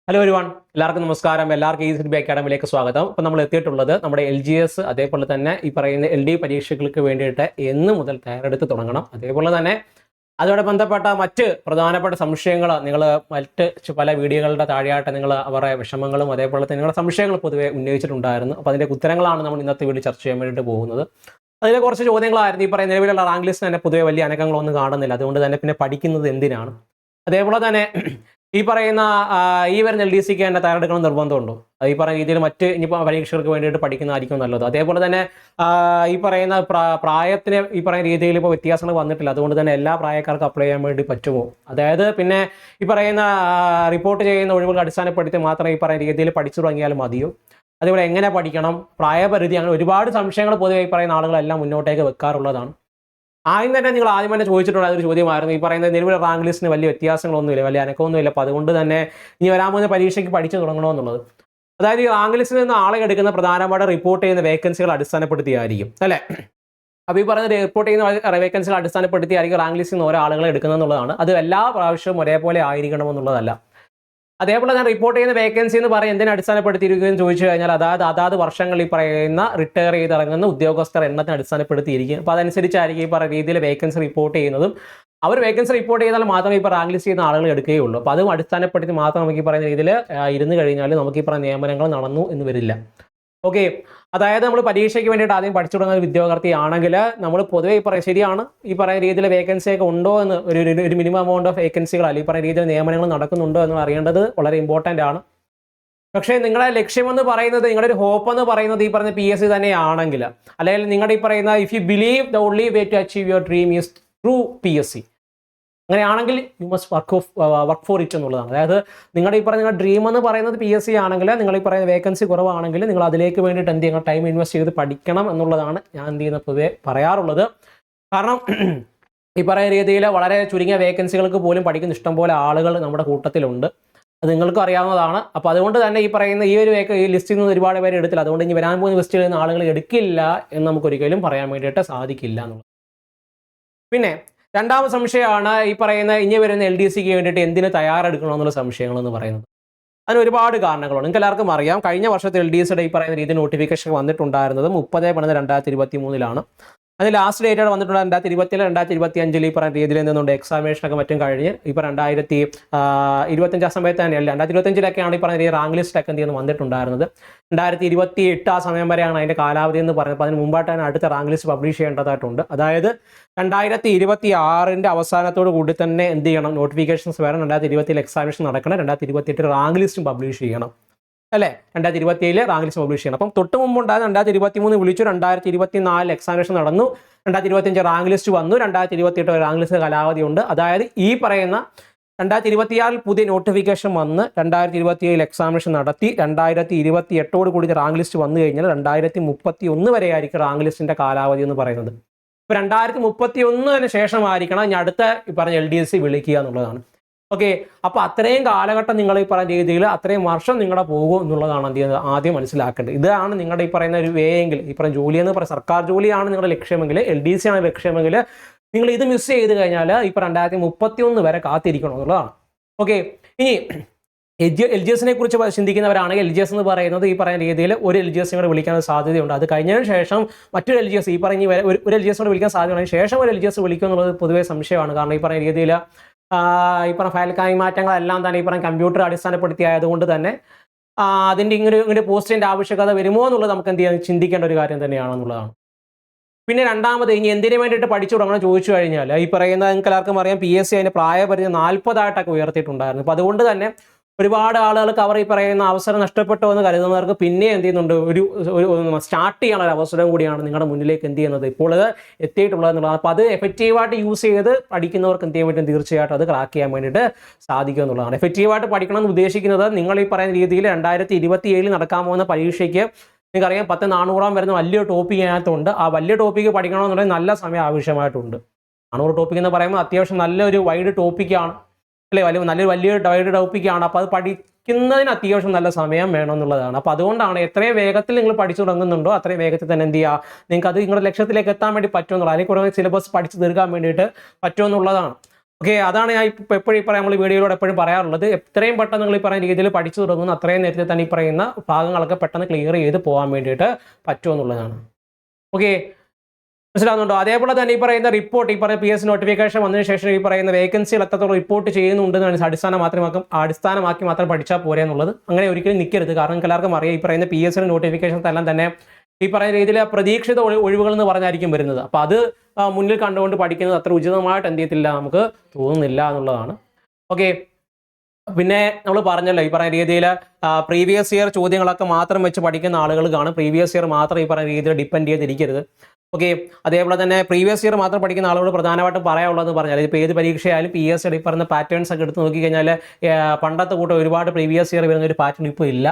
Hello everyone, എല്ലാവർക്കും നമസ്കാരം. എല്ലാവർക്കും EasyBee അക്കാഡമിയിലേക്ക് സ്വാഗതം. അപ്പോൾ നമ്മൾ എത്തിയിട്ടുള്ളത് നമ്മുടെ LGS അതേപോലെ തന്നെ ഈ പറയുന്ന LD പരീക്ഷകൾക്ക് വേണ്ടിയിട്ട് എന്ന് മുതൽ തയ്യാറെടുത്ത് തുടങ്ങണം, അതേപോലെ തന്നെ അതോടെ ബന്ധപ്പെട്ട മറ്റ് പ്രധാനപ്പെട്ട സംശയങ്ങൾ നിങ്ങൾ പല വീഡിയോകളുടെ താഴെയായിട്ട് നിങ്ങൾ അവരുടെ വിഷമങ്ങളും അതേപോലെ തന്നെ നിങ്ങളുടെ സംശയങ്ങൾ പൊതുവെ ഉന്നയിച്ചിട്ടുണ്ടായിരുന്നു. അപ്പോൾ അതിൻ്റെ ഉത്തരങ്ങളാണ് നമ്മൾ ഇന്നത്തെ വീഡിയോ ചർച്ച ചെയ്യാൻ വേണ്ടിയിട്ട് പോകുന്നത്. അതിലെ കുറച്ച് ചോദ്യങ്ങളായിരുന്നു. ഈ പറയുന്ന നിലവിലുള്ള റാങ്ക് ലിസ്റ്റ് തന്നെ പൊതുവെ വലിയ അനക്കങ്ങളൊന്നും കാണുന്നില്ല. അതുകൊണ്ട് തന്നെ പിന്നെ പഠിക്കുന്നത് എന്തിനാണ്, അതേപോലെ തന്നെ ഈ പറയുന്ന ഈ വരുന്ന LDCക്ക് തന്നെ തയ്യാറെടുക്കണം നിർബന്ധമുണ്ടോ, ഈ പറയുന്ന രീതിയിൽ മറ്റ് ഇനിയിപ്പോൾ പരീക്ഷകൾക്ക് വേണ്ടിയിട്ട് പഠിക്കുന്നതായിരിക്കും നല്ലത്. അതേപോലെ തന്നെ ഈ പറയുന്ന പ്രായത്തിന് ഈ പറയുന്ന രീതിയിൽ ഇപ്പോൾ വ്യത്യാസങ്ങൾ വന്നിട്ടില്ല, അതുകൊണ്ട് തന്നെ എല്ലാ പ്രായക്കാർക്കും അപ്ലൈ ചെയ്യാൻ വേണ്ടി പറ്റുമോ, അതായത് പിന്നെ ഈ പറയുന്ന റിപ്പോർട്ട് ചെയ്യുന്ന ഒഴിവുകൾ അടിസ്ഥാനപ്പെടുത്തി മാത്രം ഈ പറയുന്ന രീതിയിൽ പഠിച്ചു തുടങ്ങിയാൽ മതിയോ, അതേപോലെ എങ്ങനെ പഠിക്കണം, പ്രായപരിധി, അങ്ങനെ ഒരുപാട് സംശയങ്ങൾ പൊതുവെ ഈ പറയുന്ന ആളുകളെല്ലാം മുന്നോട്ടേക്ക് വെക്കാറുള്ളതാണ്. ആദ്യം തന്നെ നിങ്ങൾ ആദ്യം തന്നെ ചോദിച്ചിട്ടുള്ള ഒരു ചോദ്യമായിരുന്നു, ഈ പറയുന്ന നിലവിലെ റാങ്ക് ലിസ്റ്റിന് വലിയ വ്യത്യാസങ്ങളൊന്നുമില്ല, വലിയ അനക്കമൊന്നുമില്ല, അപ്പോൾ അതുകൊണ്ട് തന്നെ ഇനി വരാൻ പോകുന്ന പരീക്ഷയ്ക്ക് പഠിച്ചു തുടങ്ങണമെന്നുള്ളത്. അതായത് ഈ റാങ്ക് ലിസ്റ്റിൽ നിന്ന് ആളെ എടുക്കുന്ന പ്രധാനമായിട്ട് റിപ്പോർട്ട് ചെയ്യുന്ന വേക്കൻസികൾ അടിസ്ഥാനപ്പെടുത്തിയായിരിക്കും അല്ലേ. അപ്പോൾ ഈ പറയുന്ന റിപ്പോർട്ട് ചെയ്യുന്ന വേക്കൻസികൾ അടിസ്ഥാനപ്പെടുത്തിയായിരിക്കും റാങ്ക് ലിസ്റ്റിൽ നിന്ന് ഓരോ ആളുകളെ എടുക്കുന്നത് എന്നുള്ളതാണ്. അത് എല്ലാ പ്രാവശ്യവും ഒരേപോലെ ആയിരിക്കണമെന്നുള്ളതല്ല. അതേപോലെ തന്നെ റിപ്പോർട്ട് ചെയ്യുന്ന വേക്കൻസി എന്ന് പറയുന്നത് എന്തിനെ അടിസ്ഥാനപ്പെടുത്തിയിരിക്കുമെന്ന് ചോദിച്ചു കഴിഞ്ഞാൽ അതാത് വർഷങ്ങളിൽ ഈ പറയുന്ന റിട്ടയർ ചെയ്തിറങ്ങുന്ന ഉദ്യോഗസ്ഥർ എണ്ണത്തിന് അടിസ്ഥാനപ്പെടുത്തിയിരിക്കും. അപ്പോൾ അതനുസരിച്ചായിരിക്കും ഈ പറയുന്ന രീതിയിൽ വേക്കൻസി റിപ്പോർട്ട് ചെയ്യുന്നതും. അവർ വേക്കൻസി റിപ്പോർട്ട് ചെയ്താൽ മാത്രമേ ഇപ്പോൾ റാങ്ക് ലിസ്റ്റ് ചെയ്യുന്ന ആളുകൾ എടുക്കുകയുള്ളൂ. അപ്പോൾ അതും അടിസ്ഥാനപ്പെടുത്തി മാത്രം നമുക്ക് ഈ പറയുന്ന രീതിയിൽ ഇരുന്ന് കഴിഞ്ഞാൽ നമുക്ക് ഈ പറയുന്ന നിയമനങ്ങൾ നടന്നു എന്ന് വരില്ല. ഓക്കെ, അതായത് നമ്മൾ പരീക്ഷയ്ക്ക് വേണ്ടിയിട്ട് ആദ്യം പഠിച്ചു തുടങ്ങുന്ന ഒരു വിദ്യാർത്ഥിയാണെങ്കിൽ നമ്മൾ പൊതുവെ ശരിയാണ് ഈ പറയുന്ന രീതിയിൽ വേക്കൻസിയൊക്കെ ഉണ്ടോ എന്ന് ഒരു മിനിമം എമൗണ്ട് ഓഫ് വേക്കൻസികൾ അല്ലെങ്കിൽ ഈ പറയുന്ന രീതിയിൽ നിയമനങ്ങൾ നടക്കുന്നുണ്ടോ എന്ന് അറിയേണ്ടത് വളരെ ഇമ്പോർട്ടൻ്റ് ആണ്. പക്ഷേ നിങ്ങളുടെ ലക്ഷ്യമെന്ന് പറയുന്നത്, നിങ്ങളുടെ ഒരു ഹോപ്പ് എന്ന് പറയുന്നത് ഈ പറയുന്ന PSC തന്നെയാണെങ്കിൽ, അല്ലെങ്കിൽ നിങ്ങളുടെ ഈ പറയുന്ന if you believe the only way to achieve your dream is through PSC, അങ്ങനെയാണെങ്കിൽ you must work for it എന്നുള്ളതാണ്. അതായത് നിങ്ങളുടെ ഈ പറയുന്ന ഡ്രീം എന്ന് പറയുന്നത് PSC ആണെങ്കിൽ, നിങ്ങൾ ഈ പറയുന്ന വേക്കൻസി കുറവാണെങ്കിൽ നിങ്ങൾ അതിലേക്ക് വേണ്ടിയിട്ട് എന്ത് ചെയ്യണം, ടൈം ഇൻവെസ്റ്റ് ചെയ്ത് പഠിക്കണം എന്നുള്ളതാണ് ഞാൻ എന്ത് ചെയ്യുന്ന പൊതുവെ പറയാറുള്ളത്. കാരണം ഈ പറയുന്ന രീതിയിൽ വളരെ ചുരുങ്ങിയ വേക്കൻസികൾക്ക് പോലും പഠിക്കുന്ന ഇഷ്ടംപോലെ ആളുകൾ നമ്മുടെ കൂട്ടത്തിലുണ്ട്, അത് നിങ്ങൾക്കും അറിയാവുന്നതാണ്. അപ്പോൾ അതുകൊണ്ട് തന്നെ ഈ പറയുന്ന ഈ ഒരു ഈ ലിസ്റ്റിൽ നിന്ന് ഒരുപാട് പേര് എടുത്തില്ല, അതുകൊണ്ട് ഇനി വരാൻ പോകുന്ന ലിസ്റ്റിൽ നിന്ന് ആളുകൾ എടുക്കില്ല എന്ന് നമുക്കൊരിക്കലും പറയാൻ വേണ്ടിയിട്ട് സാധിക്കില്ല എന്നുള്ളത്. പിന്നെ രണ്ടാമത് സംശയമാണ് ഈ പറയുന്ന ഇനി വരുന്ന LDCക്ക് വേണ്ടിയിട്ട് എന്തിന് തയ്യാറെടുക്കണമെന്നുള്ള സംശയങ്ങളെന്ന് പറയുന്നത്. അതിന് ഒരുപാട് കാരണങ്ങളുണ്ട്. നിങ്ങൾക്ക് എല്ലാവർക്കും അറിയാം, കഴിഞ്ഞ വർഷത്തെ LDCയുടെ ഈ പറയുന്ന രീതിയിൽ നോട്ടിഫിക്കേഷൻ വന്നിട്ടുണ്ടായിരുന്നത് 30/11/2023 അത് ലാസ്റ്റ് ഡേറ്റ് വന്നിട്ടുണ്ട് 2024, 2025 ഈ പറയുന്ന രീതിയിൽ നിന്നുണ്ട് എക്സാമിനേഷനൊക്കെ മറ്റും കഴിഞ്ഞ് ഇപ്പോൾ 2025 ആ സമയത്ത് തന്നെയല്ല, 2025 ഈ പറയുന്ന രീതി റാങ്ക് ലിസ്റ്റൊക്കെ എന്ത് ചെയ്യുന്നു വന്നിട്ടുണ്ടായിരുന്നത്. 2028 ആ സമയം വരെയാണ് അതിൻ്റെ കാലാവധി എന്ന് പറയുന്നത്. അപ്പോൾ അതിന് മുമ്പായിട്ടാണ് അടുത്ത റാങ്ക് ലിസ്റ്റ് പബ്ലിഷ് ചെയ്യേണ്ടതായിട്ടുണ്ട്. അതായത് 2026 അവസാനത്തോട് കൂടി തന്നെ എന്ത് ചെയ്യണം, നോട്ടിഫിക്കേഷൻസ് വരണം, 2027 എക്സാമിനേഷൻ നടക്കണം, 2028 റാങ്ക് ലിസ്റ്റും പബ്ലിഷ് ചെയ്യണം അല്ലേ, 2027 റാങ്ക് ലിസ്റ്റ് പബ്ലിഷ് ചെയ്യണം. അപ്പം തൊട്ട് മുമ്പുണ്ടായത് 2023 വിളിച്ചു, 2024 എക്സാമിനേഷൻ നടന്നു, 2025 റാങ്ക് ലിസ്റ്റ് വന്നു, 2028 റാങ്ക് ലിസ്റ്റ് കാലാവധി ഉണ്ട്. അതായത് ഈ പറയുന്ന 2026 പുതിയ നോട്ടിഫിക്കേഷൻ വന്ന് 2027 എക്സാമിനേഷൻ നടത്തി 2028 കൂടി റാങ്ക് ലിസ്റ്റ് വന്നു കഴിഞ്ഞാൽ 2031 വരെ ആയിരിക്കും റാങ്ക് ലിസ്റ്റിന്റെ കാലാവധി എന്ന് പറയുന്നത്. ഇപ്പോൾ 2031 ശേഷമായിരിക്കണം ഇനി അടുത്ത ഈ പറഞ്ഞ LDC വിളിക്കുക എന്നുള്ളതാണ്. ഓക്കെ, അപ്പോൾ അത്രയും കാലഘട്ടം നിങ്ങൾ ഈ പറയുന്ന രീതിയിൽ അത്രയും വർഷം നിങ്ങളുടെ പോകും എന്നുള്ളതാണ് ആദ്യം മനസ്സിലാക്കേണ്ടത്. ഇതാണ് നിങ്ങളുടെ ഈ പറയുന്ന ഒരു വേ എങ്കിൽ, ഈ പറയുന്ന ജോലി എന്ന് പറയുന്ന സർക്കാർ ജോലിയാണ് നിങ്ങളുടെ ലക്ഷ്യമെങ്കിൽ, LDC ആണ് ലക്ഷ്യമെങ്കിൽ, നിങ്ങൾ ഇത് മിസ് ചെയ്ത് കഴിഞ്ഞാൽ ഇപ്പോൾ 2031 വരെ കാത്തിരിക്കണം എന്നുള്ളതാണ്. ഓക്കെ, ഇനി LGSനെ കുറിച്ച് ചിന്തിക്കുന്നവരാണെങ്കിൽ LGS എന്ന് പറയുന്നത് ഈ പറയുന്ന രീതിയിൽ ഒരു LGS കൂടെ വിളിക്കാൻ സാധ്യതയുണ്ട്. അത് കഴിഞ്ഞതിന് ശേഷം മറ്റൊരു LGS, ഈ പറഞ്ഞ ഒരു LGS കൂടെ വിളിക്കാൻ സാധ്യതയുണ്ട്, ശേഷം ഒരു LGS വിളിക്കുക എന്നുള്ളത് പൊതുവെ സംശയമാണ്. കാരണം ഈ പറയുന്ന രീതിയിൽ ഈ പറഞ്ഞ ഫയൽ കൈമാറ്റങ്ങളെല്ലാം തന്നെ ഈ പറഞ്ഞ കമ്പ്യൂട്ടർ അടിസ്ഥാനപ്പെടുത്തി ആയതുകൊണ്ട് തന്നെ അതിൻ്റെ ഇങ്ങനെ പോസ്റ്റിൻ്റെ ആവശ്യകത വരുമോ എന്നുള്ളത് നമുക്ക് എന്ത് ചെയ്യാൻ ചിന്തിക്കേണ്ട ഒരു കാര്യം തന്നെയാണെന്നുള്ളതാണ്. പിന്നെ രണ്ടാമത്, ഇനി എന്തിനു വേണ്ടിയിട്ട് പഠിച്ചു തുടങ്ങണം ചോദിച്ചു കഴിഞ്ഞാൽ, ഈ പറയുന്ന നിങ്ങൾക്ക് എല്ലാവർക്കും അറിയാം PSC അതിൻ്റെ പ്രായപരിധി 40 ഉയർത്തിയിട്ടുണ്ടായിരുന്നു. അപ്പോൾ അതുകൊണ്ട് തന്നെ ഒരുപാട് ആളുകൾക്ക് അവർ ഈ പറയുന്ന അവസരം നഷ്ടപ്പെട്ടോ എന്ന് കരുതുന്നവർക്ക് പിന്നെ എന്ത് ചെയ്യുന്നുണ്ട്, ഒരു സ്റ്റാർട്ട് ചെയ്യാനുള്ള ഒരു അവസരം കൂടിയാണ് നിങ്ങളുടെ മുന്നിലേക്ക് എന്ത് ചെയ്യുന്നത് ഇപ്പോൾ ഇത് എത്തിയിട്ടുള്ളത് എന്നുള്ളത്. അപ്പോൾ അത് എഫക്റ്റീവായിട്ട് യൂസ് ചെയ്ത് പഠിക്കുന്നവർക്ക് എന്ത് ചെയ്യാൻ പറ്റും, തീർച്ചയായിട്ടും അത് ക്രാക്ക് ചെയ്യാൻ വേണ്ടിയിട്ട് സാധിക്കും എന്നുള്ളതാണ്. എഫക്റ്റീവായിട്ട് പഠിക്കണം എന്ന് ഉദ്ദേശിക്കുന്നത് നിങ്ങൾ ഈ പറയുന്ന രീതിയിൽ 2027 നടക്കാൻ പോകുന്ന പരീക്ഷയ്ക്ക് നിങ്ങൾക്കറിയാം 10,400 വരുന്ന വലിയൊരു ടോപ്പിക് അതിനകത്തുണ്ട്. ആ വലിയ ടോപ്പിക്ക് പഠിക്കണമെന്നുണ്ടെങ്കിൽ നല്ല സമയം ആവശ്യമായിട്ടുണ്ട്. 400 ടോപ്പിക് എന്ന് പറയുമ്പോൾ അത്യാവശ്യം നല്ലൊരു വൈഡ് ടോപ്പിക്കാണ് അല്ലേ, വലിയ വൈഡ് ടോപ്പിക്കാണ്. അപ്പോൾ അത് പഠിക്കുന്നതിന് അത്യാവശ്യം നല്ല സമയം വേണമെന്നുള്ളതാണ്. അപ്പോൾ അതുകൊണ്ടാണ് എത്രയും വേഗത്തിൽ നിങ്ങൾ പഠിച്ചു തുടങ്ങുന്നുണ്ടോ അത്രയും വേഗത്തിൽ തന്നെ എന്ത് ചെയ്യുക, നിങ്ങൾക്ക് അത് നിങ്ങളുടെ ലക്ഷ്യത്തിലേക്ക് എത്താൻ വേണ്ടി പറ്റുമെന്നുള്ളത്, അല്ലെങ്കിൽ കുറേ സിലബസ് പഠിച്ച് തീർക്കാൻ വേണ്ടിയിട്ട് പറ്റുമെന്നുള്ളതാണ്. ഓക്കെ, അതാണ് ഞാൻ ഇപ്പോൾ എപ്പോഴും ഈ പറയാം, നമ്മൾ വീഡിയോയിലൂടെ എപ്പോഴും പറയാറുള്ളത്, എത്രയും പെട്ടെന്ന് നിങ്ങൾ ഈ പറയുന്ന രീതിയിൽ പഠിച്ചു തുടങ്ങുന്ന അത്രയും നേരത്തെ തന്നെ ഈ പറയുന്ന ഭാഗങ്ങളൊക്കെ പെട്ടെന്ന് ക്ലിയർ ചെയ്ത് പോകാൻ വേണ്ടിയിട്ട് പറ്റുമെന്നുള്ളതാണ്. ഓക്കെ, മനസ്സിലാവുന്നുണ്ടോ? അതേപോലെ തന്നെ ഈ പറയുന്ന റിപ്പോർട്ട്, ഈ പറയുന്ന PS നോട്ടിഫിക്കേഷൻ വന്നതിന് ശേഷം ഈ പറയുന്ന വേക്കൻസികൾ എത്രത്തോളം റിപ്പോർട്ട് ചെയ്യുന്നുണ്ടെന്ന് അടിസ്ഥാനമാക്കി മാത്രം പഠിച്ചാൽ പോരെ എന്നുള്ളത്. അങ്ങനെ ഒരിക്കലും നിൽക്കരുത്. കാരണം നിങ്ങൾക്ക് എല്ലാവർക്കും അറിയാം, ഈ പറയുന്ന PS നോട്ടിഫിക്കേഷൻ എല്ലാം തന്നെ ഈ പറയുന്ന രീതിയിൽ പ്രതീക്ഷിത ഒഴിവുകൾ എന്ന് പറഞ്ഞായിരിക്കും വരുന്നത്. അപ്പോൾ അത് മുന്നിൽ കണ്ടുകൊണ്ട് പഠിക്കുന്നത് അത്ര ഉചിതമായിട്ട് എന്ത് ചെയ്യത്തില്ല, നമുക്ക് തോന്നുന്നില്ല എന്നുള്ളതാണ്. ഓക്കെ, പിന്നെ നമ്മൾ പറഞ്ഞല്ലോ ഈ പറയുന്ന രീതിയിൽ പ്രീവിയസ് ഇയർ ചോദ്യങ്ങളൊക്കെ മാത്രം വെച്ച് പഠിക്കുന്ന ആളുകൾ കാണും. പ്രീവിയസ് ഇയർ മാത്രം ഈ പറയുന്ന രീതിയിൽ ഡിപ്പെൻഡ് ചെയ്തിരിക്കരുത്. ഓക്കെ, അതേപോലെ തന്നെ പ്രീവിയസ് ഇയർ മാത്രം പഠിക്കുന്ന ആളുകൾ പ്രധാനമായിട്ടും പറയാനുള്ളതെന്ന് പറഞ്ഞാൽ, ഇപ്പോൾ ഏത് പരീക്ഷയായാലും PS ഈ പറയുന്ന പാറ്റേൺസ് ഒക്കെ എടുത്ത് നോക്കിക്കഴിഞ്ഞാൽ പണ്ടത്തെ കൂട്ടം ഒരുപാട് പ്രീവിയസ് ഇയർ വരുന്ന ഒരു പാറ്റേൺ ഇപ്പോൾ ഇല്ല,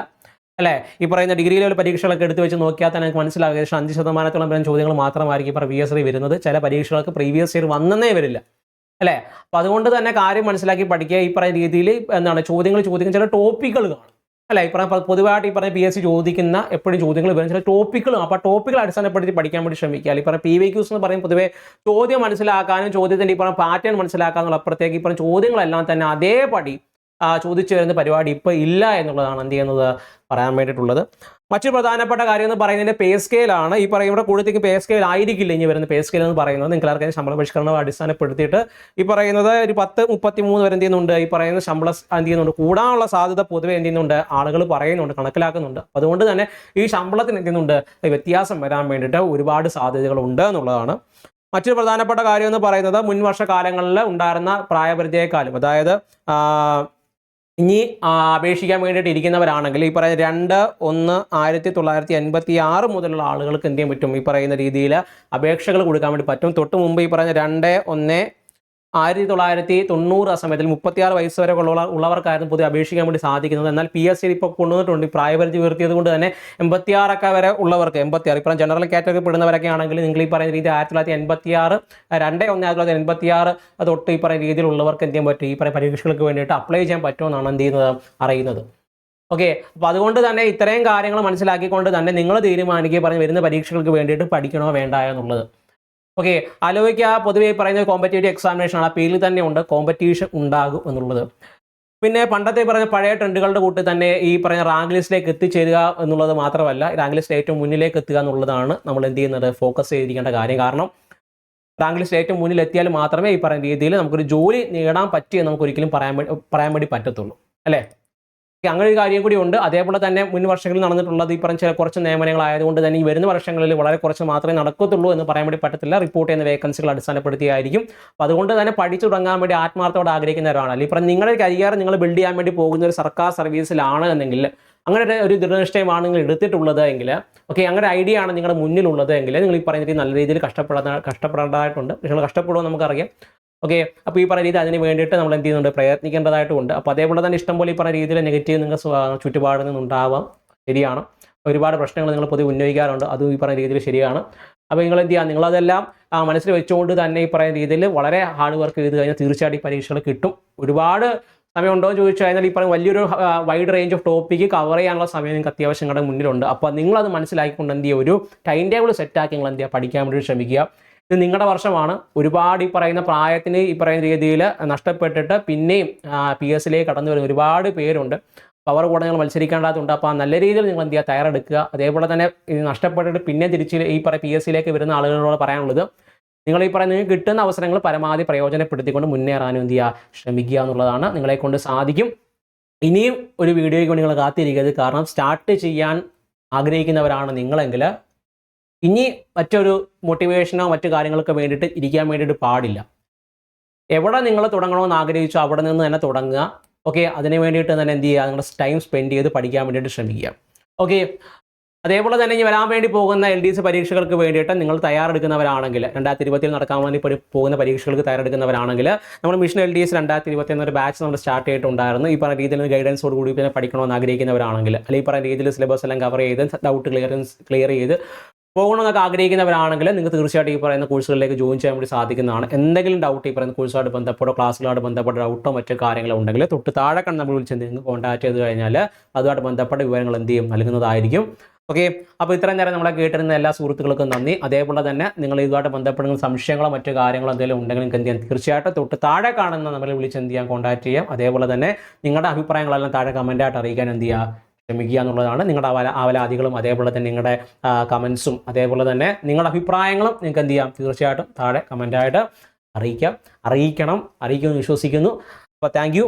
അല്ലേ? ഈ പറയുന്ന ഡിഗ്രി ലെവൽ പരീക്ഷകളൊക്കെ എടുത്ത് വെച്ച് നോക്കിയാൽ തന്നെ നമുക്ക് മനസ്സിലാകും, ഏകദേശം 5% വരുന്ന ചോദ്യങ്ങൾ മാത്രമായിരിക്കും ഇപ്പോൾ പ്രീവിയസ് ഇയർ വരുന്നത്. ചില പരീക്ഷകൾക്ക് പ്രീവിയസ് ഇയർ വന്നേ വരില്ല, അല്ലേ? അപ്പോൾ അതുകൊണ്ട് തന്നെ കാര്യം മനസ്സിലാക്കി പഠിക്കുക. ഈ പറയുന്ന രീതിയിൽ എന്താണ് ചോദ്യങ്ങൾ ചോദിക്കുന്ന ചില ടോപ്പിക്കുകൾ കാണും, അല്ലേ? ഈ പറഞ്ഞ പൊതുവായിട്ട് ഈ പറഞ്ഞ PS ചോദിക്കുന്ന എപ്പോഴും ചോദ്യങ്ങൾ വരുന്ന ചില ടോപ്പിക്കുകൾ, അപ്പോൾ ആ ടോപ്പിക്കുകൾ അടിസ്ഥാനപ്പെടുത്തി പഠിക്കാൻ വേണ്ടി ശ്രമിക്കുക. ഈ പറഞ്ഞ PVQs എന്ന് പറയും പൊതുവേ ചോദ്യം മനസ്സിലാക്കാനും ചോദ്യത്തിൻ്റെ ഈ പറഞ്ഞ പാറ്റേൺ മനസ്സിലാക്കാനുള്ള അപ്പുറത്തേക്ക് ഈ പറഞ്ഞ ചോദ്യങ്ങളെല്ലാം തന്നെ അതേപടി ചോദിച്ചു വരുന്ന പരിപാടി ഇപ്പോൾ ഇല്ല എന്നുള്ളതാണ് എന്ത് ചെയ്യുന്നത്, പറയാൻ വേണ്ടിയിട്ടുള്ളത്. മറ്റൊരു പ്രധാനപ്പെട്ട കാര്യം എന്ന് പറയുന്നതിൻ്റെ പേ സ്കെയിലാണ്. ഈ പറയുന്ന കൂടുതലേക്ക് പേ സ്കെയിൽ ആയിരിക്കില്ല ഇനി വരുന്ന പേ സ്കെയിൽ എന്ന് പറയുന്നത്. നിങ്ങൾക്ക് ശമ്പള പരിഷ്കരണം അടിസ്ഥാനപ്പെടുത്തിയിട്ട് ഈ പറയുന്നത് ഒരു 10-33 വരെ എന്ത് ചെയ്യുന്നുണ്ട്, ഈ പറയുന്ന ശമ്പളം എന്ത് ചെയ്യുന്നുണ്ട്, കൂടാനുള്ള സാധ്യത പൊതുവെ എന്ത് ചെയ്യുന്നുണ്ട്, ആളുകൾ പറയുന്നുണ്ട്, കണക്കിലാക്കുന്നുണ്ട്. അതുകൊണ്ട് തന്നെ ഈ ശമ്പളത്തിന് എന്ത് ചെയ്യുന്നുണ്ട്, വ്യത്യാസം വരാൻ വേണ്ടിയിട്ട് ഒരുപാട് സാധ്യതകളുണ്ട് എന്നുള്ളതാണ്. മറ്റൊരു പ്രധാനപ്പെട്ട കാര്യം എന്ന് പറയുന്നത് മുൻവർഷ കാലങ്ങളിൽ ഉണ്ടായിരുന്ന പ്രായപരിധിയേക്കാളും, അതായത് ഇനി അപേക്ഷിക്കാൻ വേണ്ടിയിട്ട് ഇരിക്കുന്നവരാണെങ്കിൽ ഈ പറയുന്ന 2/1/1986 മുതലുള്ള ആളുകൾക്ക് എന്ത് ചെയ്യാൻ പറ്റും, ഈ പറയുന്ന രീതിയിൽ അപേക്ഷകൾ കൊടുക്കാൻ വേണ്ടി പറ്റും. തൊട്ട് മുമ്പ് ഈ പറയുന്ന 2/1/1990 ആ സമയത്തിൽ 36 വയസ്സ് വരെ ഉള്ളവർക്കായിരുന്നു പൊതുവെ അപേക്ഷിക്കാൻ വേണ്ടി സാധിക്കുന്നത്. എന്നാൽ PS ഇപ്പോൾ കൊണ്ടുവന്നിട്ടുണ്ട്, പ്രായപരിധി ഉയർത്തിയത് കൊണ്ട് തന്നെ 86 വരെ ഉള്ളവർക്ക്, 86 ഇപ്പം ജനറൽ കാറ്റഗറി പെടുന്നവരൊക്കെ ആണെങ്കിൽ നിങ്ങൾ ഈ പറയുന്ന രീതി 1986 2/1/1986 തൊട്ട് ഈ പറയുന്ന രീതിയിലുള്ളവർക്ക് എന്ത് ചെയ്യാൻ പറ്റും, ഈ പറയുന്ന പരീക്ഷകൾക്ക് വേണ്ടിയിട്ട് അപ്ലൈ ചെയ്യാൻ പറ്റുമെന്നാണ് എന്ത് ചെയ്യുന്നത്, അറിയുന്നത്. ഓക്കെ, അപ്പോൾ അതുകൊണ്ട് തന്നെ ഇത്രയും കാര്യങ്ങൾ മനസ്സിലാക്കിക്കൊണ്ട് തന്നെ നിങ്ങൾ തീരുമാനിക്കുക പറഞ്ഞ് വരുന്ന പരീക്ഷകൾക്ക് വേണ്ടിയിട്ട് പഠിക്കണോ വേണ്ട എന്നുള്ളത്. ഓക്കെ, ആലോചിക്കുക. പൊതുവെ പറയുന്ന കോമ്പറ്റേറ്റീവ് എക്സാമിനേഷൻ ആണ്, പേരിൽ തന്നെ ഉണ്ട് കോമ്പറ്റീഷൻ ഉണ്ടാകും എന്നുള്ളത്. പിന്നെ പണ്ടത്തെ പറഞ്ഞ പഴയ ട്രെൻഡുകളുടെ കൂട്ടി തന്നെ ഈ പറയുന്ന റാങ്ക് ലിസ്റ്റിലേക്ക് എത്തിച്ചേരുക എന്നുള്ളത് മാത്രമല്ല, റാങ്ക് ലിസ്റ്റ് ഏറ്റവും മുന്നിലേക്ക് എത്തുക എന്നുള്ളതാണ് നമ്മൾ എന്ത് ചെയ്യുന്നത്, ഫോക്കസ് ചെയ്തിരിക്കേണ്ട കാര്യം. കാരണം റാങ്ക് ലിസ്റ്റ് ഏറ്റവും മുന്നിൽ എത്തിയാൽ മാത്രമേ ഈ പറയുന്ന രീതിയിൽ നമുക്കൊരു ജോലി നേടാൻ പറ്റിയെന്ന് നമുക്ക് ഒരിക്കലും പറയാൻ വേണ്ടി പറ്റത്തുള്ളൂ, അല്ലേ? അങ്ങനെ ഒരു കാര്യം കൂടി ഉണ്ട്. അതേപോലെ തന്നെ മുൻ വർഷങ്ങളിൽ നടന്നിട്ടുള്ളത് ഈ പറഞ്ഞ കുറച്ച് നിയമനങ്ങളായതുകൊണ്ട് തന്നെ ഈ വരുന്ന വർഷങ്ങളിൽ വളരെ കുറച്ച് മാത്രമേ നടക്കത്തുള്ളൂ എന്ന് പറയാൻ വേണ്ടി പറ്റത്തില്ല. റിപ്പോർട്ട് ചെയ്യുന്ന വേക്കൻസികൾ അടിസ്ഥാനപ്പെടുത്തിയായിരിക്കും. അപ്പോൾ അതുകൊണ്ട് തന്നെ പഠിച്ചു തുടങ്ങാൻ വേണ്ടി ആത്മാർത്ഥത്തോടെ ആഗ്രഹിക്കുന്നവരാണ്. അല്ലെങ്കിൽ ഇപ്പം നിങ്ങളുടെ കരിയർ നിങ്ങൾ ബിൽഡ് ചെയ്യാൻ വേണ്ടി പോകുന്ന ഒരു സർക്കാർ സർവീസിലാണ് എന്നെങ്കിൽ, അങ്ങനെ ഒരു ദൃഢനിശ്ചയമാണ് നിങ്ങൾ എടുത്തിട്ടുള്ളത് എങ്കിൽ, ഓക്കെ, അങ്ങനെ ഐഡിയ ആണ് നിങ്ങളുടെ മുന്നിലുള്ളത് എങ്കിൽ നിങ്ങൾ ഈ പറയുന്ന നല്ല രീതിയിൽ കഷ്ടപ്പെടേണ്ടതായിട്ടുണ്ട്. നിങ്ങൾ കഷ്ടപ്പെടുമോ നമുക്കറിയാം. ഓക്കെ, അപ്പോൾ ഈ പറയുന്ന രീതി അതിന് വേണ്ടിയിട്ട് നമ്മൾ എന്ത് ചെയ്യുന്നുണ്ട്, പ്രയത്നിക്കേണ്ടതായിട്ടുണ്ട്. അപ്പോൾ അതേപോലെ തന്നെ ഇഷ്ടംപോലെ ഈ പറയുന്ന രീതിയിൽ നെഗറ്റീവ് നിങ്ങൾ ചുറ്റുപാടിൽ നിന്നുണ്ടാവാം, ശരിയാണ്. ഒരുപാട് പ്രശ്നങ്ങൾ നിങ്ങൾ പൊതുവെ ഉന്നയിക്കാറുണ്ട്, അതും ഈ പറയുന്ന രീതിയിൽ ശരിയാണ്. അപ്പോൾ നിങ്ങൾ എന്ത് ചെയ്യുക, നിങ്ങളതെല്ലാം മനസ്സിൽ വെച്ചുകൊണ്ട് തന്നെ ഈ പറയുന്ന രീതിയിൽ വളരെ ഹാർഡ് വർക്ക് ചെയ്ത് കഴിഞ്ഞാൽ തീർച്ചയായിട്ടും പരീക്ഷകൾ കിട്ടും. ഒരുപാട് സമയമുണ്ടോ എന്ന് ചോദിച്ചു കഴിഞ്ഞാൽ ഈ പറയുന്ന വലിയൊരു wide range of topic cover ചെയ്യാനുള്ള സമയം നിങ്ങൾക്ക് അത്യാവശ്യം നിങ്ങളുടെ മുന്നിലുണ്ട്. അപ്പോൾ നിങ്ങളത് മനസ്സിലാക്കിക്കൊണ്ട് എന്ത് ചെയ്യുക, ഒരു ടൈം ടേബിൾ സെറ്റാക്കി നിങ്ങൾ എന്ത് ചെയ്യുക, പഠിക്കാൻ വേണ്ടി ശ്രമിക്കുക. ഇത് നിങ്ങളുടെ വർഷമാണ്. ഒരുപാട് ഈ പറയുന്ന പ്രായത്തിന് ഈ പറയുന്ന രീതിയിൽ നഷ്ടപ്പെട്ടിട്ട് പിന്നെയും PS കടന്നു വരുന്ന ഒരുപാട് പേരുണ്ട്. അപ്പോൾ അവരുടെ കൂടെ നിങ്ങൾ മത്സരിക്കേണ്ടതുണ്ട്. അപ്പോൾ നല്ല രീതിയിൽ നിങ്ങൾ എന്ത് ചെയ്യുക, തയ്യാറെടുക്കുക. അതേപോലെ തന്നെ ഇത് നഷ്ടപ്പെട്ടിട്ട് പിന്നെ തിരിച്ച് ഈ പറയുന്ന PS വരുന്ന ആളുകളോട് പറയാനുള്ളത്, നിങ്ങൾ ഈ പറയുന്ന നിങ്ങൾക്ക് കിട്ടുന്ന അവസരങ്ങൾ പരമാവധി പ്രയോജനപ്പെടുത്തിക്കൊണ്ട് മുന്നേറാനും എന്ത് ചെയ്യുക, ശ്രമിക്കുക എന്നുള്ളതാണ്. നിങ്ങളെക്കൊണ്ട് സാധിക്കും. ഇനിയും ഒരു വീഡിയോയ്ക്ക് വേണ്ടി നിങ്ങൾ കാത്തിരിക്കരുത്. കാരണം സ്റ്റാർട്ട് ചെയ്യാൻ ആഗ്രഹിക്കുന്നവരാണ് നിങ്ങളെങ്കിൽ ഇനി മറ്റൊരു മോട്ടിവേഷനോ മറ്റു കാര്യങ്ങൾക്ക് വേണ്ടിയിട്ട് ഇരിക്കാൻ വേണ്ടിയിട്ട് പാടില്ല. എവിടെ നിങ്ങൾ തുടങ്ങണമെന്ന് ആഗ്രഹിച്ചോ അവിടെ നിന്ന് തന്നെ തുടങ്ങുക. ഓക്കെ, അതിന് വേണ്ടിയിട്ട് തന്നെ എന്ത് ചെയ്യുക, നിങ്ങളുടെ ടൈം സ്പെൻഡ് ചെയ്ത് പഠിക്കാൻ വേണ്ടിയിട്ട് ശ്രമിക്കുക. ഓക്കെ, അതേപോലെ തന്നെ ഇനി വരാൻ വേണ്ടി പോകുന്ന LDC പരീക്ഷകൾക്ക് വേണ്ടിയിട്ട് നിങ്ങൾ തയ്യാറെടുക്കുന്നവരാണെങ്കിൽ, 2020 നടക്കാൻ വേണ്ടി പോകുന്ന പരീക്ഷകൾക്ക് തയ്യാറെടുക്കുന്നവരാണെങ്കിൽ, നമ്മൾ മിഷൻ LDS 2021 ഒരു ബാച്ച് നമ്മൾ സ്റ്റാർട്ട് ചെയ്തിട്ടുണ്ടായിരുന്നു. ഈ പറഞ്ഞ രീതിയിൽ ഗൈഡൻസോട് കൂടി പിന്നെ പഠിക്കണമെന്ന് ആഗ്രഹിക്കുന്നവരാണെങ്കിൽ, അല്ലെങ്കിൽ ഈ പറഞ്ഞ രീതിയിൽ സിലബസ് എല്ലാം കവർ ചെയ്ത് ഡൗട്ട് ക്ലിയർ ചെയ്ത് പോകണമെന്നൊക്കെ ആഗ്രഹിക്കുന്നവരാണെങ്കിൽ നിങ്ങൾക്ക് തീർച്ചയായിട്ടും ഈ പറയുന്ന കോഴ്സുകളിലേക്ക് ജോയിൻ ചെയ്യാൻ വേണ്ടി സാധിക്കുന്നതാണ്. എന്തെങ്കിലും ഡൗട്ട് ഈ പറയുന്ന കോഴ്സുമായിട്ട് ബന്ധപ്പെട്ടോ ക്ലാസ്സുകളായിട്ട് ബന്ധപ്പെട്ട ഡൗട്ടോ മറ്റു കാര്യങ്ങളോ ഉണ്ടെങ്കിൽ തൊട്ട് താഴെ കണ്ട് നമ്മൾ വിളിച്ച് നിങ്ങൾക്ക് കോൺടാക്ട് ചെയ്ത് കഴിഞ്ഞാൽ അതുമായിട്ട് ബന്ധപ്പെട്ട വിവരങ്ങൾ എന്ത് ചെയ്യും, നൽകുന്നതായിരിക്കും. ഓക്കെ, അപ്പോൾ ഇത്രയും നേരം നമ്മളെ കേട്ടിരുന്ന എല്ലാ സുഹൃത്തുക്കൾക്കും നന്ദി. അതേപോലെ തന്നെ നിങ്ങൾ ഇതുമായിട്ട് ബന്ധപ്പെടുന്ന സംശയങ്ങളോ മറ്റു കാര്യങ്ങളോ എന്തെങ്കിലും ഉണ്ടെങ്കിൽ നിങ്ങൾക്ക് എന്ത് ചെയ്യാം, തീർച്ചയായിട്ടും തൊട്ട് താഴെ കാണുന്ന നമ്മളെ വിളിച്ച് എന്ത് ചെയ്യാം, കോൺടാക്ട് ചെയ്യാം. അതേപോലെ തന്നെ നിങ്ങളുടെ അഭിപ്രായങ്ങളെല്ലാം താഴെ കമൻറ്റായിട്ട് അറിയിക്കാൻ എന്ത് ചെയ്യുക, ശ്രമിക്കുക എന്നുള്ളതാണ്. നിങ്ങളുടെ അവലാദികളും അതേപോലെ തന്നെ നിങ്ങളുടെ കമൻസും അതേപോലെ തന്നെ നിങ്ങളുടെ അഭിപ്രായങ്ങളും നിങ്ങൾക്ക് എന്ത് ചെയ്യാം, തീർച്ചയായിട്ടും താഴെ കമൻറ്റായിട്ട് അറിയിക്കണം, അറിയിക്കുമെന്ന് വിശ്വസിക്കുന്നു. അപ്പോൾ താങ്ക് യു.